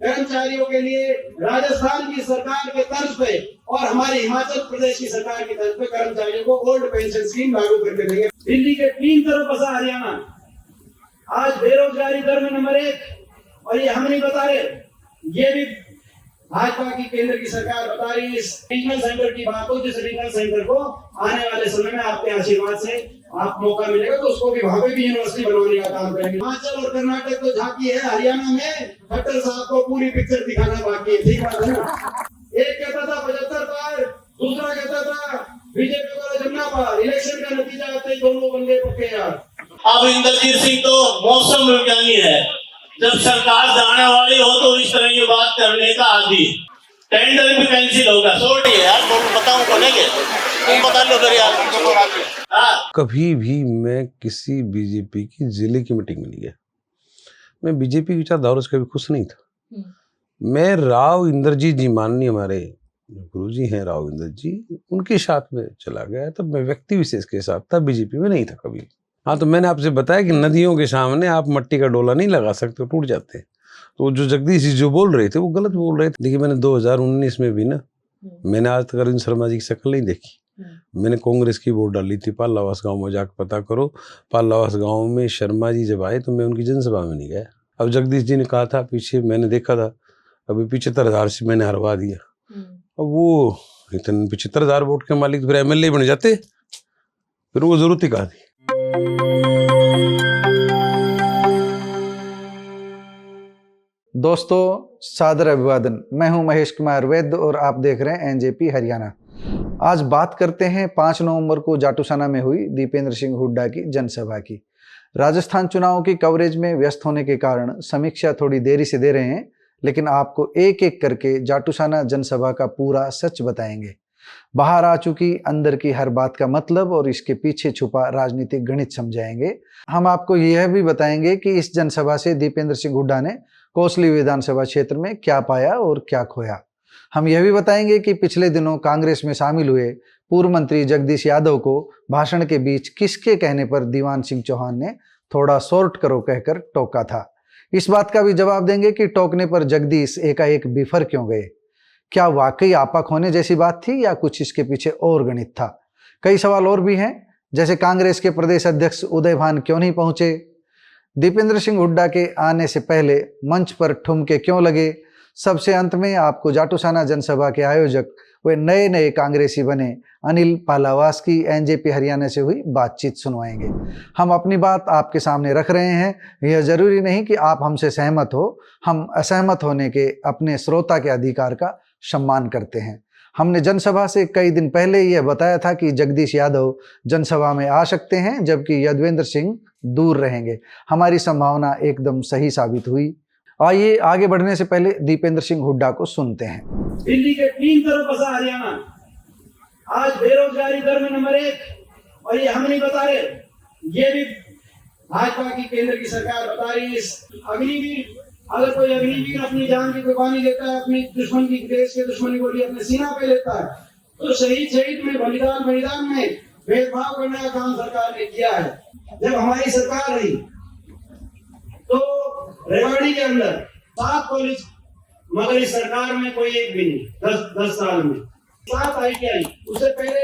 कर्मचारियों के लिए राजस्थान की सरकार के तर्ज पे और हमारे हिमाचल प्रदेश की सरकार की तर्ज पे कर्मचारियों को ओल्ड पेंशन स्कीम लागू करके देंगे। दिल्ली के 3 तरफ बसा हरियाणा आज बेरोजगारी दर में नंबर 1, और ये हम नहीं बता रहे, ये भी भाजपा की केंद्र की सरकार बता रही है। इस रीजनल सेंटर की बात हो, जिस रीजनल सेंटर को आने वाले समय में आपके आशीर्वाद से आप मौका मिलेगा तो उसको भी वहां पे भी यूनिवर्सिटी बनवाने का काम करेंगे। हिमाचल और कर्नाटक तो झांकी है, हरियाणा में खट्टर साहब को पूरी पिक्चर दिखाना बाकी है। ठीक बात है ना? एक कहता था 75 पार, दूसरा कहता था बीजेपी वाला जमना पार। इलेक्शन का नतीजा आते दोनों बंदे पक्के यार। अब इंद्रजीत सिंह तो मौसम विज्ञानी है, जब सरकार जाने वाली हो तो इस तरह की बात करने का आदि। टेंडर भी कैंसिल होगा, सोट है यार, बताऊं बोलेंगे तुम बता लो फिर यार। कभी भी मैं किसी बीजेपी की जिले की मीटिंग में नहीं गया। मैं बीजेपी की विचारधारा से कभी खुश नहीं था। मैं राव इंद्रजीत जी, माननीय हमारे गुरुजी हैं राव इंद्रजीत जी, उनके साथ में चला गया। तब मैं व्यक्ति विशेष के साथ था, बीजेपी में नहीं था कभी। हाँ, तो मैंने आपसे बताया कि नदियों के सामने आप मट्टी का डोला नहीं लगा सकते, टूट जाते हैं। तो जो जगदीश जी जो बोल रहे थे वो गलत बोल रहे थे। देखिए, मैंने 2019 में भी ना, मैंने आज तक अरविंद शर्मा जी की शक्ल नहीं देखी। मैंने कांग्रेस की वोट डाली थी पालावास गांव में, जाकर पता करो। पालावास गांव में शर्मा जी जब आए तो मैं उनकी जनसभा में नहीं गया। अब जगदीश जी ने कहा था पीछे, मैंने देखा था, अभी 75,000 से मैंने हरवा दिया। अब वो इतने 75,000 वोट के मालिक फिर MLA बन जाते, फिर वो जरूरत ही कहा थी। दोस्तों, सादर अभिवादन। मैं हूं महेश कुमार वैद्य और आप देख रहे हैं NJP हरियाणा। आज बात करते हैं 5 नवंबर को जाटूसाना में हुई दीपेंद्र सिंह हुड्डा की जनसभा की। राजस्थान चुनाव की कवरेज में व्यस्त होने के कारण समीक्षा थोड़ी देरी से दे रहे हैं, लेकिन आपको एक एक करके जाटूसाना जनसभा का पूरा सच बताएंगे। बाहर आ चुकी अंदर की हर बात का मतलब और इसके पीछे छुपा राजनीतिक गणित समझाएंगे। हम आपको यह भी बताएंगे कि इस जनसभा से दीपेंद्र सिंह हुड्डा ने कोसली विधानसभा क्षेत्र में क्या पाया और क्या खोया। हम यह भी बताएंगे कि पिछले दिनों कांग्रेस में शामिल हुए पूर्व मंत्री जगदीश यादव को भाषण के बीच किसके कहने पर दीवान सिंह चौहान ने थोड़ा सॉर्ट करो कहकर टोका था। इस बात का भी जवाब देंगे कि टोकने पर जगदीश एकाएक बिफर क्यों गए। क्या वाकई आपा खोने जैसी बात थी या कुछ इसके पीछे और गणित था। कई सवाल और भी हैं, जैसे कांग्रेस के प्रदेश अध्यक्ष उदय भान क्यों नहीं पहुंचे, दीपेंद्र सिंह हुड्डा के आने से पहले मंच पर ठुमके क्यों लगे। सबसे अंत में आपको जाटूसाना जनसभा के आयोजक वे नए कांग्रेसी बने अनिल पालावास की NJP हरियाणा से हुई बातचीत सुनवाएंगे। हम अपनी बात आपके सामने रख रहे हैं, यह जरूरी नहीं कि आप हमसे सहमत हो। हम असहमत होने के अपने श्रोता के अधिकार का सम्मान करते हैं। हमने जनसभा से कई दिन पहले यह बताया था कि जगदीश यादव जनसभा में आ सकते हैं, जबकि यदवेंद्र सिंह दूर रहेंगे। हमारी संभावना एकदम सही साबित हुई। आइए आगे बढ़ने से पहले दीपेंद्र सिंह हुड्डा को सुनते हैं। दिल्ली के 3 तरफ बसा हरियाणा आज बेरोजगारी दर में नंबर 1, और ये हम नहीं बता रहे, ये भी भाजपा की केंद्र की सरकार बता रही है। अग्निवीर, अगर कोई अग्निवीर अपनी जान की कुर्बानी देता है, अपनी दुश्मन की, देश के दुश्मन को अपने सीना पे लेता है, तो शहीद में बलिदान में भेदभाव करने का काम सरकार ने किया है। जब हमारी सरकार रही तो रेवाड़ी के अंदर 7 कॉलेज, मगर इस सरकार में कोई एक भी नहीं। 10 साल में 7 ITI, उससे पहले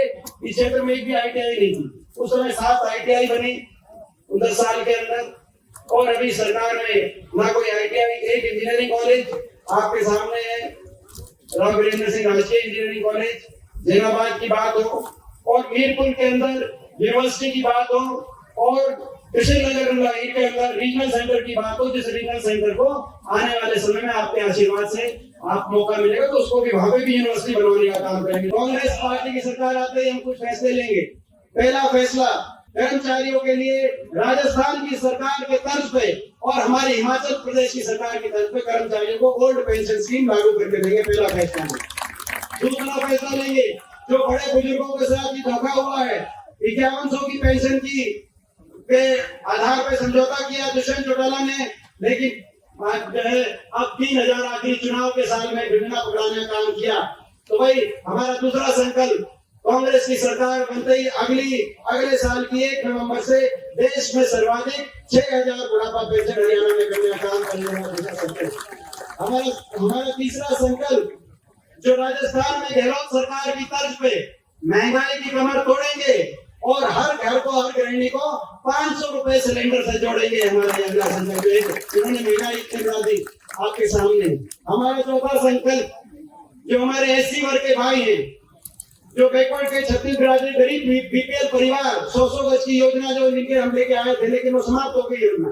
इस क्षेत्र में एक भी ITI नहीं थी। उस समय 7 ITI बनी 10 साल के अंदर, और अभी सरकार में ना कोई ITI, एक इंजीनियरिंग कॉलेज आपके सामने है, राव वीरेंद्र सिंह राजकीय इंजीनियरिंग कॉलेज। जैनाबाद की बात हो और मीरपुर के अंदर यूनिवर्सिटी की बात हो, और कृष्णनगर के अंदर रीजनल सेंटर की बात हो, जिस रीजनल सेंटर को आने वाले समय में आपके आशीर्वाद से आप मौका मिलेगा तो उसको भी वहां पे भी यूनिवर्सिटी बनवाने का काम करेंगे। कांग्रेस पार्टी की सरकार आते ही हम कुछ फैसले लेंगे। पहला फैसला, कर्मचारियों के लिए राजस्थान की सरकार के तर्ज पे और हमारे हिमाचल प्रदेश की सरकार की तर्ज पे कर्मचारियों को ओल्ड पेंशन स्कीम लागू करके देंगे। पहला फैसला। दूसरा फैसला लेंगे, जो बड़े बुजुर्गों के साथ धोखा हुआ है, 5100 की पेंशन की के आधार पर समझौता किया दुष्यंत चौटाला ने, लेकिन जो है अब 3000 आखिरी चुनाव के साल में विभिन्न पकड़ाने का काम किया। तो भाई हमारा दूसरा संकल्प, कांग्रेस की सरकार बनते ही अगले साल की 1 नवंबर से देश में सर्वाधिक 6000 बुढ़ापा पेंशन हरियाणा में करने का काम करने का दूसरा संकल्प। हमारा तीसरा संकल्प जो राजस्थान में गहलोत सरकार की तर्ज पे महंगाई की कमर तोड़ेंगे और हर घर को, हर गृहिणी को 500 रुपए सिलेंडर से जोड़ेंगे। हमारा अगला संकल्प इन्होंने महंगाई इतनी बढ़ा दी आपके सामने। हमारा चौथा संकल्प जो हमारे एससी वर्ग के भाई हैं, जो बैकवर्ड के छत्तीसगढ़ के गरीब बीपीएल परिवार 100 गज की योजना जो इनके हम लेके आए थे, लेकिन वो समाप्त हो गई योजना,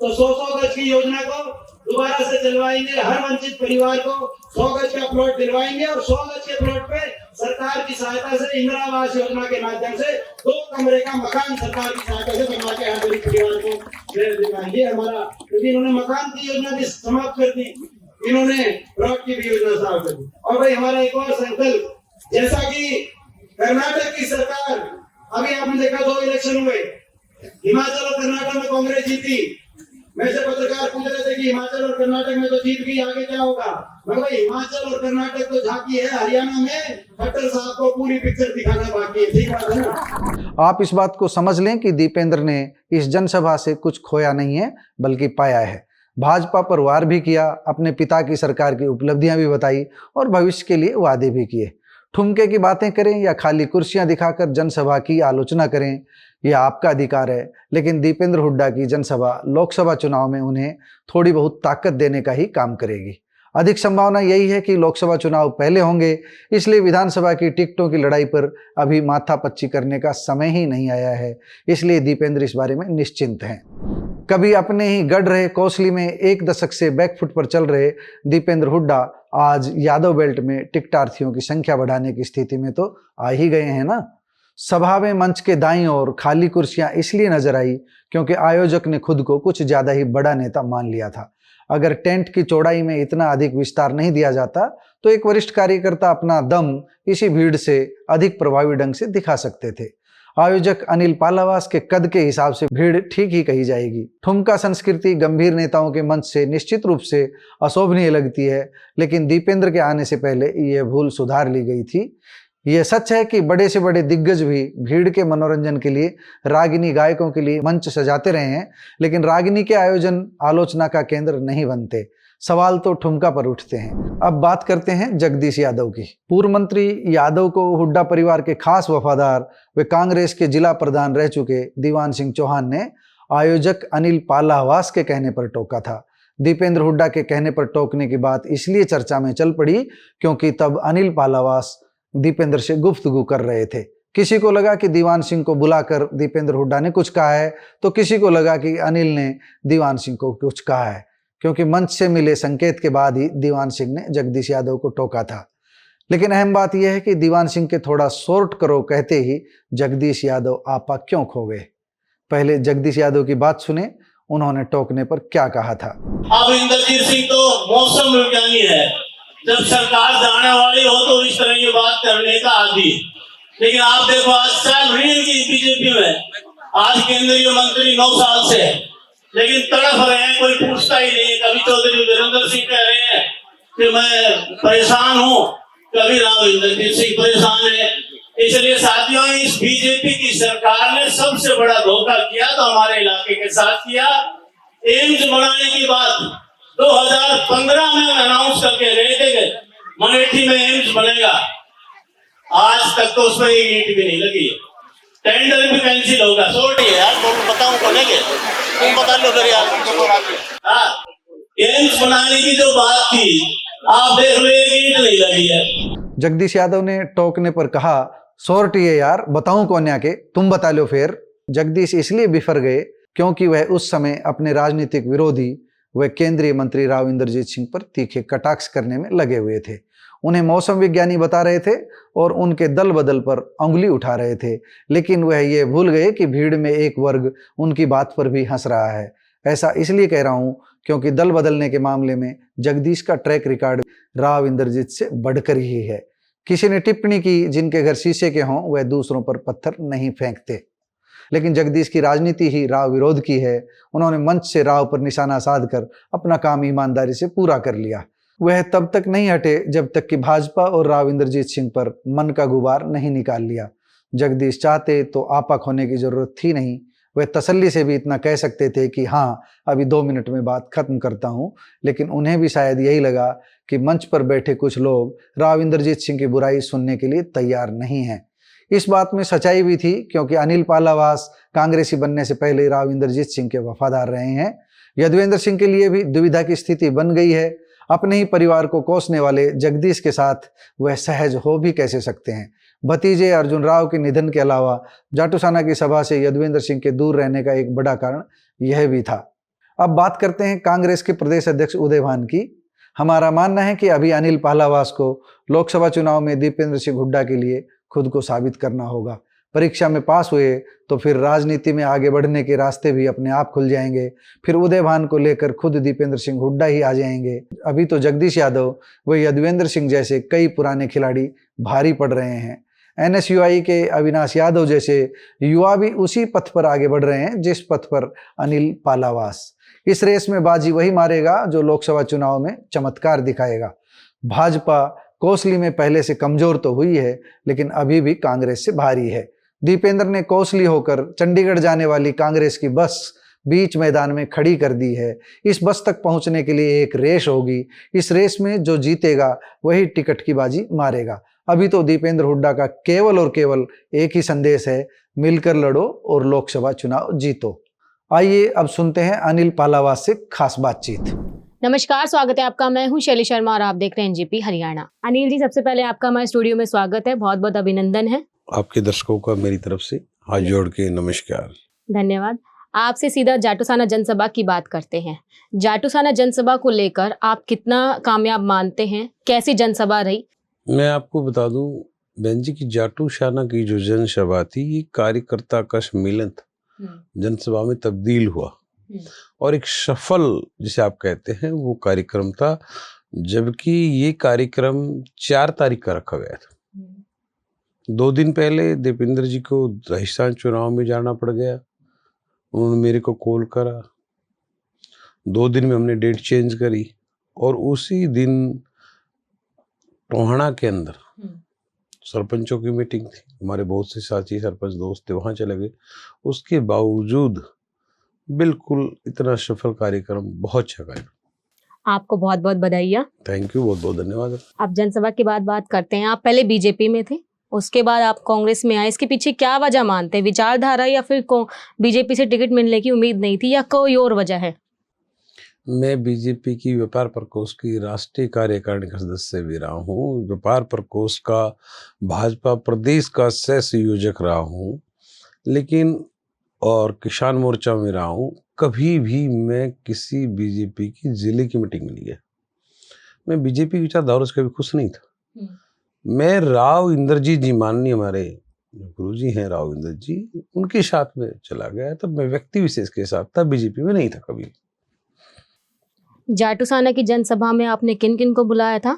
तो 100 गज की योजना को दोबारा से चलवाएंगे। हर वंचित परिवार को 100 गज का प्लॉट दिलवाएंगे और 100 गज के प्लॉट पे सरकार की सहायता से इंदिरा आवास योजना के माध्यम से 2 कमरे का मकान सरकार की सहायता से बनवा के हर गरीब परिवार को दिलवाएंगे। हमारा, क्योंकि इन्होंने मकान की योजना भी समाप्त कर दी, इन्होंने प्लॉट की भी योजना समाप्त कर दी। और भाई हमारा एक और संकल्प, जैसा कि कर्नाटक की सरकार, अभी आपने देखा 2 इलेक्शन हुए, हिमाचल और कर्नाटक में कांग्रेस जीती। मेरे से पत्रकार पूछ रहे थे कि हिमाचल और कर्नाटक में तो जीत गई, आगे क्या होगा? मगर भाई हिमाचल और कर्नाटक तो झांकी है, हरियाणा में खट्टर साहब को पूरी पिक्चर दिखाना बाकी है। ठीक बात है ना? आप इस बात को समझ लें कि दीपेंद्र ने इस जनसभा से कुछ खोया नहीं है, बल्कि पाया है। भाजपा पर वार भी किया, अपने पिता की सरकार की उपलब्धियां भी बताई और भविष्य के लिए वादे भी किए। ठुमके की बातें करें या खाली कुर्सियां दिखाकर जनसभा की आलोचना करें, यह आपका अधिकार है, लेकिन दीपेंद्र हुड्डा की जनसभा लोकसभा चुनाव में उन्हें थोड़ी बहुत ताकत देने का ही काम करेगी। अधिक संभावना यही है कि लोकसभा चुनाव पहले होंगे, इसलिए विधानसभा की टिकटों की लड़ाई पर अभी माथापच्ची करने का समय ही नहीं आया है। इसलिए दीपेंद्र इस बारे में निश्चिंत हैं। कभी अपने ही गढ़ रहे कौशली में 1 दशक से बैकफुट पर चल रहे दीपेंद्र हुड्डा आज यादव बेल्ट में टिकटार्थियों की संख्या बढ़ाने की स्थिति में तो आ ही गए हैं ना। सभा में मंच के दाईं ओर खाली कुर्सियां इसलिए नजर आई क्योंकि आयोजक ने खुद को कुछ ज्यादा ही बड़ा नेता मान लिया था। अगर टेंट की चौड़ाई में इतना अधिक विस्तार नहीं दिया जाता तो एक वरिष्ठ कार्यकर्ता अपना दम इसी भीड़ से अधिक प्रभावी ढंग से दिखा सकते थे। आयोजक अनिल पालावास के कद के हिसाब से भीड़ ठीक ही कही जाएगी। ठुमका संस्कृति गंभीर नेताओं के मंच से निश्चित रूप से अशोभनीय लगती है, लेकिन दीपेंद्र के आने से पहले यह भूल सुधार ली गई थी। यह सच है कि बड़े से बड़े दिग्गज भी भीड़ के मनोरंजन के लिए रागिनी गायकों के लिए मंच सजाते रहे हैं, लेकिन रागिनी के आयोजन आलोचना का केंद्र नहीं बनते। सवाल तो ठुमका पर उठते हैं। अब बात करते हैं जगदीश यादव की। पूर्व मंत्री यादव को हुड्डा परिवार के खास वफादार वे कांग्रेस के जिला प्रधान रह चुके दीवान सिंह चौहान ने आयोजक अनिल पालावास के कहने पर टोका था। दीपेंद्र हुड्डा के कहने पर टोकने की बात इसलिए चर्चा में चल पड़ी क्योंकि तब अनिल पालावास दीपेंद्र से गुफ्तगू कर रहे थे। किसी को लगा कि दीवान सिंह को बुलाकर दीपेंद्र हुड्डा ने कुछ कहा है, तो किसी को लगा कि अनिल ने दीवान सिंह को कुछ कहा है, क्योंकि मंच से मिले संकेत के बाद ही दीवान सिंह ने जगदीश यादव को टोका था। लेकिन अहम बात यह है कि दीवान सिंह के थोड़ा शॉर्ट करो कहते ही जगदीश यादव आपा क्यों खो गए। पहले जगदीश यादव की बात सुने, उन्होंने टोकने पर क्या कहा था। अब इंद्रजीत सिंह तो मौसम विज्ञानी है, जब सरकार जाने वाली हो तो इस तरह की बात करने का आदि। लेकिन आप देखो आज साल नहीं की बीजेपी में, आज केंद्रीय मंत्री 9 साल से, लेकिन तड़प रहे हैं, कोई पूछता ही नहीं। कभी चौधरी वीरेंद्र सिंह कह रहे हैं कि मैं परेशान हूँ, कभी राव इंद्रजीत सिंह परेशान है। इसलिए साथियों, इस बीजेपी की सरकार ने सबसे बड़ा धोखा किया तो हमारे इलाके के साथ किया। एम्स बनाने की बात 2015 में अनाउंस करके गए थे, मनेठी में एम्स बनेगा, आज तक तो उसमें एक ईंट भी नहीं लगी। टेंडर भी कैंसिल होगा। सोटी है यार, बताऊं को नहीं, तुम बता लो फिर यार। हाँ, एम्स बनाने की जो बात थी, आप देख लो एक ईंट नहीं लगी है। जगदीश यादव ने टोकने पर कहा, सोर्टी है यार, बताऊं कौन आके, तुम बता लो फिर। जगदीश इसलिए बिफर गए क्योंकि वह उस समय अपने राजनीतिक विरोधी व केंद्रीय मंत्री राव इंद्रजीत सिंह पर तीखे कटाक्ष करने में लगे हुए थे। उन्हें मौसम विज्ञानी बता रहे थे और उनके दल बदल पर उंगली उठा रहे थे, लेकिन वह ये भूल गए कि भीड़ में एक वर्ग उनकी बात पर भी हंस रहा है। ऐसा इसलिए कह रहा हूं क्योंकि दल बदलने के मामले में जगदीश का ट्रैक रिकॉर्ड राव इंद्रजीत से बढ़कर ही है। किसी ने टिप्पणी की, जिनके घर शीशे के हों वह दूसरों पर पत्थर नहीं फेंकते, लेकिन जगदीश की राजनीति ही राव विरोध की है। उन्होंने मंच से राव पर निशाना साधकर अपना काम ईमानदारी से पूरा कर लिया। वह तब तक नहीं हटे जब तक कि भाजपा और राव इंद्रजीत सिंह पर मन का गुबार नहीं निकाल लिया। जगदीश चाहते तो आपा खोने की जरूरत थी नहीं, वे तसल्ली से भी इतना कह सकते थे कि हाँ, अभी 2 मिनट में बात खत्म करता हूँ, लेकिन उन्हें भी शायद यही लगा कि मंच पर बैठे कुछ लोग राव इंद्रजीत सिंह की बुराई सुनने के लिए तैयार नहीं हैं। इस बात में सच्चाई भी थी, क्योंकि अनिल पालावास कांग्रेसी बनने से पहले राव इंद्रजीत सिंह के वफादार रहे हैं। यदुवेंद्र सिंह के लिए भी दुविधा की स्थिति बन गई है। अपने ही परिवार को कोसने वाले जगदीश के साथ वह सहज हो भी कैसे सकते हैं। भतीजे अर्जुन राव के निधन के अलावा जाटूसाना की सभा से यदुवेंद्र सिंह के दूर रहने का एक बड़ा कारण यह भी था। अब बात करते हैं कांग्रेस के प्रदेश अध्यक्ष उदय भान की। हमारा मानना है कि अभी अनिल पालावास को लोकसभा चुनाव में दीपेंद्र सिंह हुड्डा के लिए खुद को साबित करना होगा। परीक्षा में पास हुए तो फिर राजनीति में आगे बढ़ने के रास्ते भी अपने आप खुल जाएंगे। फिर उदय भान को लेकर खुद दीपेंद्र सिंह हुड्डा ही आ जाएंगे। अभी तो जगदीश यादव व यदुवेंद्र सिंह जैसे कई पुराने खिलाड़ी भारी पड़ रहे हैं। NSUI के अविनाश यादव जैसे युवा भी उसी पथ पर आगे बढ़ रहे हैं जिस पथ पर अनिल पालावास। इस रेस में बाजी वही मारेगा जो लोकसभा चुनाव में चमत्कार दिखाएगा। भाजपा कोसली में पहले से कमजोर तो हुई है, लेकिन अभी भी कांग्रेस से भारी है। दीपेंद्र ने कोसली होकर चंडीगढ़ जाने वाली कांग्रेस की बस बीच मैदान में खड़ी कर दी है। इस बस तक पहुंचने के लिए एक रेस होगी। इस रेस में जो जीतेगा वही टिकट की बाजी मारेगा। अभी तो दीपेंद्र हुड्डा का केवल और केवल एक ही संदेश है, मिलकर लड़ो और लोकसभा चुनाव जीतो। आइए अब सुनते हैं अनिल पालावास से खास बातचीत। नमस्कार, स्वागत है आपका। मैं हूं शैली शर्मा और आप देख रहे हैं एनजेपी हरियाणा। अनिल जी, सबसे पहले आपका हमारे स्टूडियो में स्वागत है, बहुत बहुत अभिनंदन है। आपके दर्शकों का मेरी तरफ से हाथ जोड़ के नमस्कार। धन्यवाद। आपसे सीधा जाटूसाना जनसभा की बात करते हैं। जाटूसाना जनसभा को लेकर आप कितना कामयाब मानते हैं? कैसी जनसभा रही? मैं आपको बता दूं, बहन जी की जाटूसाना की जो जनसभा थी ये कार्यकर्ता का सम्मेलन था, जनसभा में तब्दील हुआ और एक सफल जिसे आप कहते हैं वो कार्यक्रम था। जबकि ये कार्यक्रम 4 तारीख का रखा गया था। 2 दिन पहले दीपेंद्र जी को राजस्थान चुनाव में जाना पड़ गया, उन्होंने मेरे को कॉल करा। 2 दिन में हमने डेट चेंज करी और उसी दिन टोहाना के अंदर सरपंचों की मीटिंग थी। हमारे बहुत से साथी सरपंच दोस्त थे, वहाँ चले गए। उसके बावजूद बिल्कुल इतना सफल कार्यक्रम, बहुत अच्छा कार्यक्रम। आपको बहुत बहुत बधाइयाँ। थैंक यू, बहुत बहुत धन्यवाद। आप जनसभा की बात करते हैं। आप पहले बीजेपी में थे, उसके बाद आप कांग्रेस में आए। इसके पीछे क्या वजह मानते हैं? विचारधारा या फिर बीजेपी से टिकट मिलने की उम्मीद नहीं थी या कोई और वजह है? मैं बीजेपी की व्यापार प्रकोष्ठ की राष्ट्रीय कार्यकारिणी का सदस्य भी रहा हूँ, व्यापार प्रकोष्ठ का भाजपा प्रदेश का सह संयोजक रहा हूँ, लेकिन और किसान मोर्चा में रहा हूँ। कभी भी मैं किसी बीजेपी की जिले की मीटिंग में नहीं गया। मैं बीजेपी की विचारधारा से कभी खुश नहीं था। मैं राव इंद्रजीत जी, माननीय हमारे गुरु जी हैं राव इंद्र जी, उनके साथ में चला गया। तब मैं व्यक्ति विशेष के साथ था, बीजेपी में नहीं था कभी। जाटूसाना की जनसभा में आपने किन किन को बुलाया था?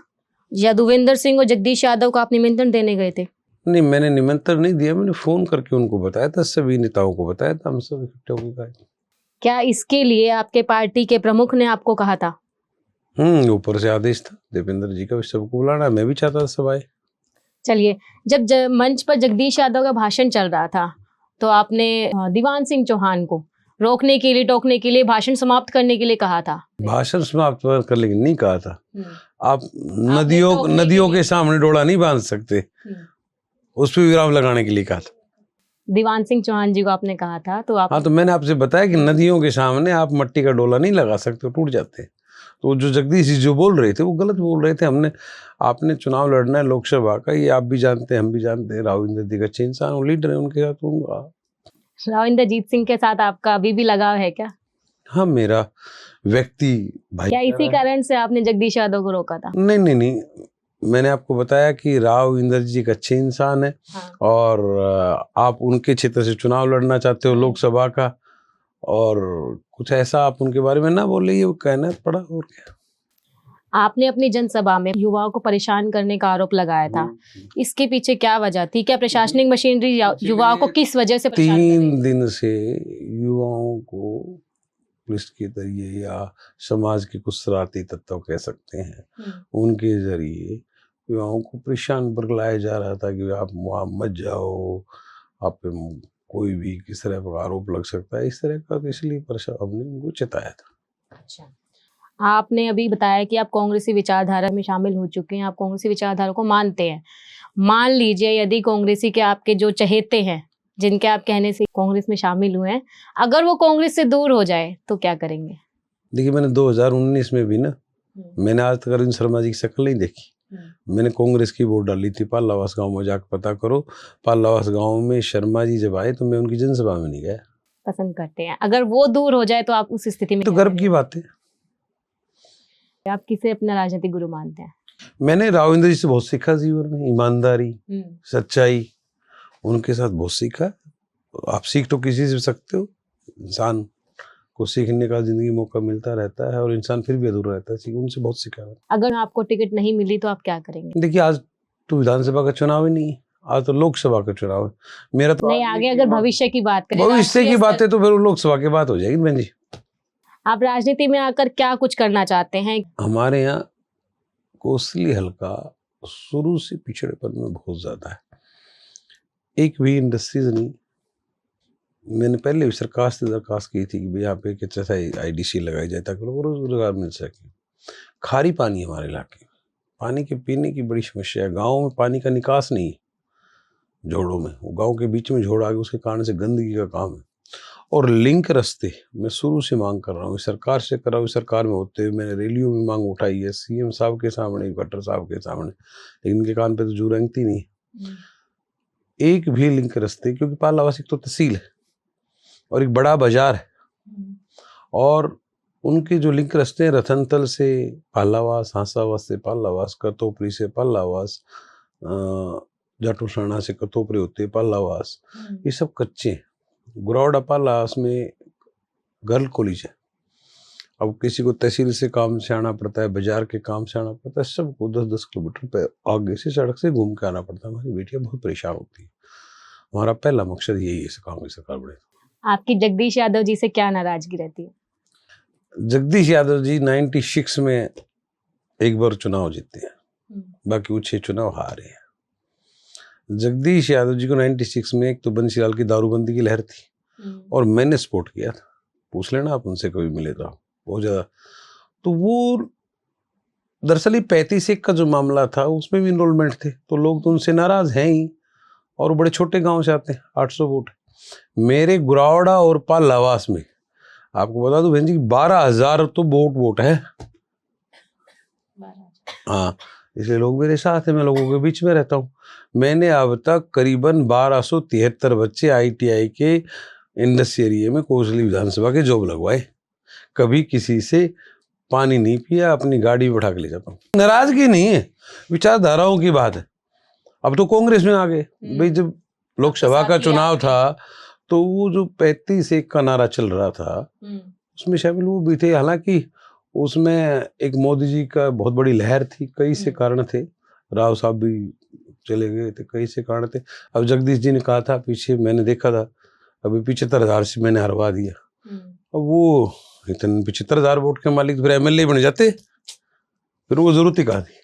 यदुवेंद्र सिंह और जगदीश यादव को आप निमंत्रण देने गए थे? नहीं, मैंने निमंत्रण नहीं दिया, मैंने फोन करके उनको बताया था, सभी नेताओं को बताया था, हम सब इकट्ठे होकर गए। क्या इसके लिए आपके पार्टी के प्रमुख ने आपको कहा था? ऊपर से आदेश था दीपेंद्र जी का, सबको बुलाना। मैं भी चाहता था सब आए। चलिए, जब मंच पर जगदीश यादव का भाषण चल रहा था तो आपने दीवान सिंह चौहान को रोकने के लिए, टोकने के लिए, भाषण समाप्त करने के लिए कहा था। भाषण समाप्त करने के लिए नहीं कहा था। आप नदियों के सामने डोला नहीं बांध सकते, उस पर विराम लगाने के लिए कहा था। दीवान सिंह चौहान जी को आपने कहा था, तो आप... हाँ, तो मैंने आपसे बताया कि नदियों के सामने आप मट्टी का डोला नहीं लगा सकते, टूट जाते। तो जो जगदीश जी जो बोल रहे थे वो गलत बोल रहे थे। आपने चुनाव लड़ना है लोकसभा का, ये आप भी जानते हैं, हम भी जानते हैं। राव इंद्र जी का अच्छे इंसान, वो लीडर है, उनके साथ राव इंद्रजीत सिंह के साथ आपका अभी भी लगाव है क्या? हाँ, मेरा व्यक्ति भाई। क्या इसी कारण से आपने जगदीश यादव को रोका था? नहीं, मैंने आपको बताया कि राव इंद्र जी का अच्छे इंसान है। हाँ। और आप उनके क्षेत्र से चुनाव लड़ना चाहते हो लोकसभा का, और कुछ ऐसा आप उनके बारे में ना बोले, ये कहना पड़ा। और क्या, आपने अपनी जनसभा में युवाओं को परेशान करने का आरोप लगाया था, इसके पीछे क्या वजह थी? क्या प्रशासनिक मशीनरी युवाओं को किस वजह से परेशान 3 दिन से युवाओं को पुलिस के जरिए या समाज के कुछ शरारती तत्व कह सकते हैं, उनके जरिए युवाओं को परेशान बरगलाया जा रहा था कि आप वहाँ मत जाओ, आप पे कोई भी किस तरह का आरोप लग सकता है, इस तरह का, तो इसलिए प्रशासन हमने उनको चेताया था। अच्छा, आपने अभी बताया कि आप कांग्रेसी विचारधारा में शामिल हो चुके हैं, आप कांग्रेसी विचारधारा को मानते हैं। मान लीजिए यदि कांग्रेसी के आपके जो चहेते हैं, जिनके आप कहने से कांग्रेस में शामिल हुए हैं, अगर वो कांग्रेस से दूर हो जाए तो क्या करेंगे? देखिए, मैंने 2019 में भी ना, मैंने आज तक अरविंद शर्मा जी की शक्ल नहीं देखी। मैंने कांग्रेस की वोट डाली थी पालावास गांव में, जाकर पता करो। पालावास गांव में शर्मा जी जब आए तो मैं उनकी जनसभा में नहीं गया। पसंद करते हैं, अगर वो दूर हो जाए तो आप उस स्थिति में तो क्या गर्व की बात है। करेंगे? आप किसे अपना राजनीतिक गुरु मानते हैं? मैंने राव इंद्र जी से बहुत सीखा जीवन में, ईमानदारी, सच्चाई, उनके साथ बहुत सीखा। आप सीख तो किसी से सकते हो, इंसान को सीखने का जिंदगी मौका मिलता रहता है और इंसान फिर भी अधूरा रहता है, उनसे बहुत सीखा है। अगर आपको टिकट नहीं मिली तो आप क्या करेंगे? देखिए, आज तो विधानसभा का चुनाव ही नहीं है, आज तो लोकसभा का चुनाव है। मेरा तो नहीं, आगे अगर भविष्य की बात करें, भविष्य की बात है तो फिर वो लोकसभा की बात हो जाएगी बहन जी। आप राजनीति में आकर क्या कुछ करना चाहते हैं? हमारे यहाँ कोसली हल्का शुरू से पिछड़ेपन में बहुत ज्यादा है। एक भी इंडस्ट्रीज नहीं। मैंने पहले भी सरकार से दरखास्त की थी कि भाई यहाँ पे एक अच्छा IDC लगाई जाए ताकि लोगों को रोजगार मिल सके। खारी पानी है हमारे इलाके में, पानी के पीने की बड़ी समस्या है। गाँव में पानी का निकास नहीं है, झोड़ों में, वो गाँव के बीच में झोड़ आ गए, उसके कारण से गंदगी का काम है। और लिंक रास्ते मैं शुरू से मांग कर रहा हूँ, सरकार से कर रहा हूँ। सरकार में होते हुए मैंने रैलियों में मांग उठाई है, CM साहब के सामने, खट्टर साहब के सामने, लेकिन इनके कान पे तो जू रेंगती नहीं। एक भी लिंक रास्ते, क्योंकि पालावास एक तो तहसील है और एक बड़ा बाजार है, और उनके जो लिंक रास्ते हैं रतनतल से पालावास, हांसावास से पालावास, कतोपरी से पालावास, जाटूसाना से कतोपरी होते पालावास, ये सब कच्चे हैं। गुरावड़ा पालावास में गर्ल कॉलेज है। अब किसी को तहसील से काम से आना पड़ता है, बाजार के काम से आना पड़ता है, सबको 10-10 किलोमीटर पे आगे से सड़क से घूम के आना पड़ता है। हमारी बेटियां बहुत परेशान होती है। हमारा पहला मकसद यही है, कांग्रेस सरकार बढ़े। आपकी जगदीश यादव जी से क्या नाराजगी रहती है? जगदीश यादव जी 96 में एक बार चुनाव जीते हैं, बाकी वो 6 चुनाव हारे हैं। जगदीश यादव जी को 96 में एक तो बंसीलाल की दारूबंदी की लहर थी और मैंने सपोर्ट किया था। पूछ लेना आप उनसे, कभी मिले तो, बहुत ज्यादा। तो वो दरअसल 35-1 का जो मामला था उसमें भी इनरोलमेंट थे, तो लोग तो उनसे नाराज हैं ही, और वो बड़े छोटे गांव से आते हैं। 800 वोट मेरे गुरावड़ा और पालावास में, आपको बता दूं बहन जी, 12,000 तो वोट है। हाँ, इसलिए लोग मेरे साथ हैं, मैं लोगों के बीच में रहता हूँ। मैंने अब तक करीबन 1273 बच्चे ITI के इंडस्ट्री एरिया में कोसली विधानसभा के जॉब लगवाए। कभी किसी से पानी नहीं पिया, अपनी गाड़ी में बैठा के ले जाता हूँ। नाराजगी नहीं है, विचारधाराओं की बात है। अब तो कांग्रेस में आ गए भाई। जब लोकसभा का चुनाव था तो वो जो 35-1 का नारा चल रहा था उसमें शामिल वो भी थे। हालांकि उसमें एक मोदी जी का बहुत बड़ी लहर थी, कई से कारण थे, राव साहब भी चले गए थे, कई से कारण थे। अब जगदीश जी ने कहा था पीछे, मैंने देखा था, अभी 75,000 से मैंने हरवा दिया। अब वो इतने 75,000 वोट के मालिक फिर MLA बन जाते, फिर वो जरूरत ही कहा थी।